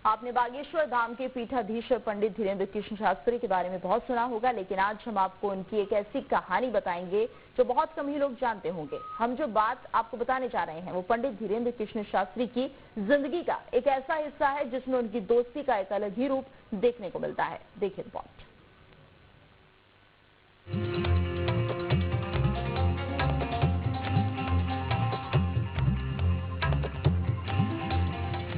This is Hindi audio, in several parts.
आपने बागेश्वर धाम के पीठाधीश्वर पंडित धीरेन्द्र कृष्ण शास्त्री के बारे में बहुत सुना होगा, लेकिन आज हम आपको उनकी एक ऐसी कहानी बताएंगे जो बहुत कम ही लोग जानते होंगे। हम जो बात आपको बताने जा रहे हैं वो पंडित धीरेन्द्र कृष्ण शास्त्री की जिंदगी का एक ऐसा हिस्सा है जिसमें उनकी दोस्ती का एक अलग ही रूप देखने को मिलता है। देखिए रिपोर्ट।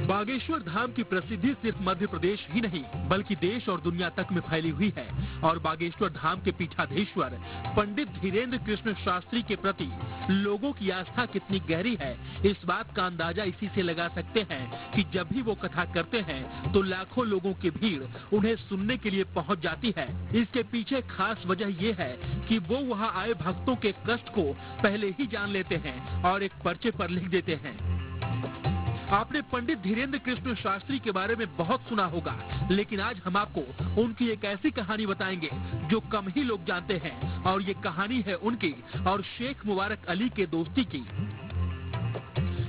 बागेश्वर धाम की प्रसिद्धि सिर्फ मध्य प्रदेश ही नहीं बल्कि देश और दुनिया तक में फैली हुई है और बागेश्वर धाम के पीठाधीश्वर पंडित धीरेन्द्र कृष्ण शास्त्री के प्रति लोगों की आस्था कितनी गहरी है, इस बात का अंदाजा इसी से लगा सकते हैं कि जब भी वो कथा करते हैं तो लाखों लोगों की भीड़ उन्हें सुनने के लिए पहुंच जाती है। इसके पीछे खास वजह ये है कि वो वहां आए भक्तों के कष्ट को पहले ही जान लेते हैं और एक पर्चे पर लिख देते हैं। आपने पंडित धीरेन्द्र कृष्ण शास्त्री के बारे में बहुत सुना होगा, लेकिन आज हम आपको उनकी एक ऐसी कहानी बताएंगे जो कम ही लोग जानते हैं और ये कहानी है उनकी और शेख मुबारक अली के दोस्ती की।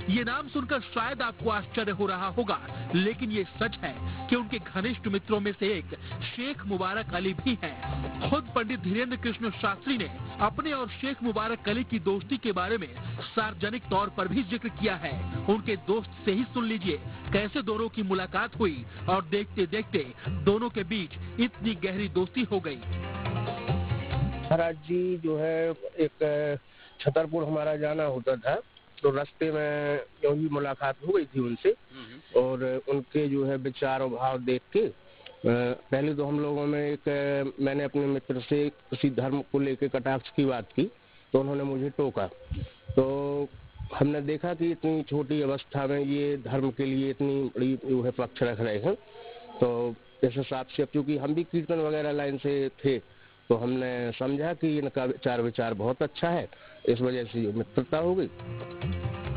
ये नाम सुनकर शायद आपको आश्चर्य हो रहा होगा, लेकिन ये सच है कि उनके घनिष्ठ मित्रों में से एक शेख मुबारक अली भी हैं। खुद पंडित धीरेन्द्र कृष्ण शास्त्री ने अपने और शेख मुबारक अली की दोस्ती के बारे में सार्वजनिक तौर पर भी जिक्र किया है। उनके दोस्त से ही सुन लीजिए कैसे दोनों की मुलाकात हुई और देखते देखते दोनों के बीच इतनी गहरी दोस्ती हो गई। महाराज जी जो है एक छतरपुर हमारा जाना होता था, तो रास्ते में यूं ही मुलाकात हो गई थी उनसे और उनके जो है विचार और भाव देख के पहले तो हम लोगों में मैंने अपने मित्र से किसी धर्म को लेकर कटाक्ष की बात की तो उन्होंने मुझे टोका। तो हमने देखा कि इतनी छोटी अवस्था में ये धर्म के लिए इतनी बड़ी जो है पक्ष रख रहे हैं, तो इस हिसाब से क्योंकि हम भी कीर्तन वगैरह लाइन से थे तो हमने समझा कि इनका विचार बहुत अच्छा है, इस वजह से मित्रता हो गई।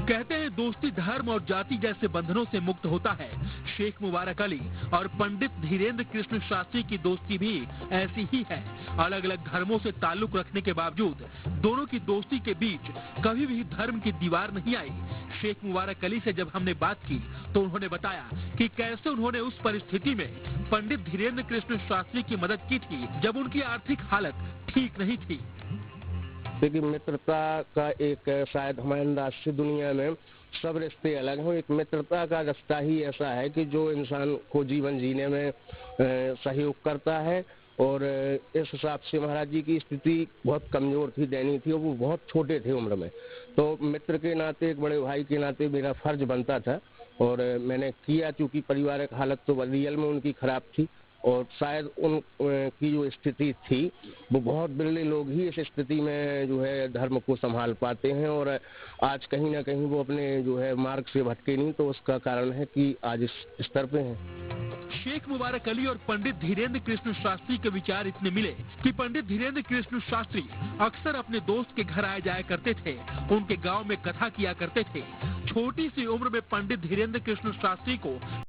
कहते हैं दोस्ती धर्म और जाति जैसे बंधनों से मुक्त होता है। शेख मुबारक अली और पंडित धीरेन्द्र कृष्ण शास्त्री की दोस्ती भी ऐसी ही है। अलग अलग धर्मों से ताल्लुक रखने के बावजूद दोनों की दोस्ती के बीच कभी भी धर्म की दीवार नहीं आई। शेख मुबारक अली से जब हमने बात की तो उन्होंने बताया कि कैसे उन्होंने उस परिस्थिति में पंडित धीरेन्द्र कृष्ण शास्त्री की मदद की थी जब उनकी आर्थिक हालत ठीक नहीं थी। देखिए, मित्रता का एक शायद हमारे अंदाज से दुनिया में सब रिश्ते अलग हैं। एक मित्रता का रिश्ता ही ऐसा है कि जो इंसान को जीवन जीने में सहयोग करता है और इस हिसाब से महाराज जी की स्थिति बहुत कमजोर थी, दयनीय थी और वो बहुत छोटे थे उम्र में, तो मित्र के नाते एक बड़े भाई के नाते मेरा फर्ज बनता था और मैंने किया। चूंकि पारिवारिक हालत तो रियल में उनकी खराब थी और शायद उन की जो स्थिति थी वो बहुत बिरले लोग ही इस स्थिति में जो है धर्म को संभाल पाते हैं और आज कहीं ना कहीं वो अपने जो है मार्ग से भटके नहीं, तो उसका कारण है कि आज इस स्तर पे हैं। शेख मुबारक अली और पंडित धीरेन्द्र कृष्ण शास्त्री के विचार इतने मिले कि पंडित धीरेन्द्र कृष्ण शास्त्री अक्सर अपने दोस्त के घर आए जाया करते थे, उनके गांव में कथा किया करते थे। छोटी सी उम्र में पंडित धीरेन्द्र कृष्ण शास्त्री को